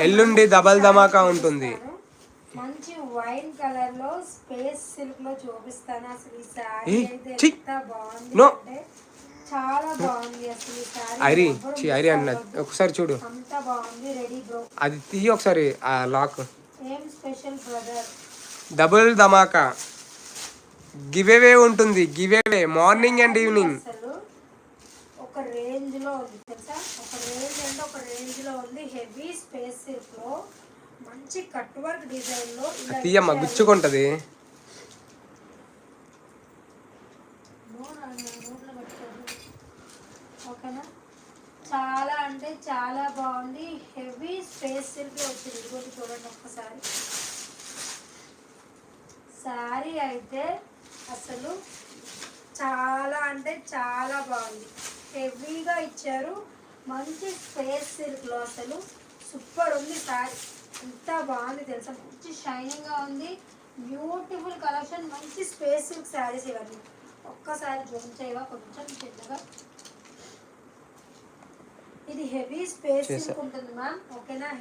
ఎల్లుండి డబల్ ధమాకా ఉంటుంది. మంచి వైన్ కలర్ లో స్పేస్ సిల్క్ లో చూపిస్తాను. అసలు ఈ సారీ అయితే ఎంత బాగుంది అంటే చాలా బాగుంది. అసలు ఈ సారీ ఐరి అన్న ఒకసారి చూడు, అంత బాగుంది. రెడీ బ్రో, అది తీయి ఒకసారి ఆ లాక్. ఏం స్పెషల్ బ్రదర్? డబుల్ ధమాకా గివేవే ఉంటుంది. Giveaway morning and evening. అసలు ఒక రేంజ్ లో ఉంది తెలుసా, ఒక రేంజ్ అంటే ఒక రేంజ్ లో ఉంది. హెవీ స్పేస్ సిల్క్ లో మంచి కట్ వర్క్ డిజైన్ లో తీయమ్మ గుచ్చుకుంటది. ఓకేనా, చాలా అంటే చాలా బాగుంది. హెవీ స్పేస్ సిల్క్ లో వచ్చింది. ఇదిగోటి చూడండి ఒక్కసారి. శారీ అయితే అసలు చాలా అంటే చాలా బాగుంది. హెవీగా ఇచ్చారు. మంచి స్పేస్ సిల్క్లో అసలు సూపర్ ఉంది శారీ. ఎంత బాగుంది తెలుసా, మంచి షైనింగ్గా ఉంది. బ్యూటిఫుల్ కలెక్షన్, మంచి స్పేస్ సిల్క్ శారీస్ ఇవన్నీ. ఒక్కసారి జూమ్ చేయవా కొంచెం చిన్నగా. ఇది హెవీ స్పేస్ సిల్క్ ఉంటుంది మ్యామ్, ఓకేనా.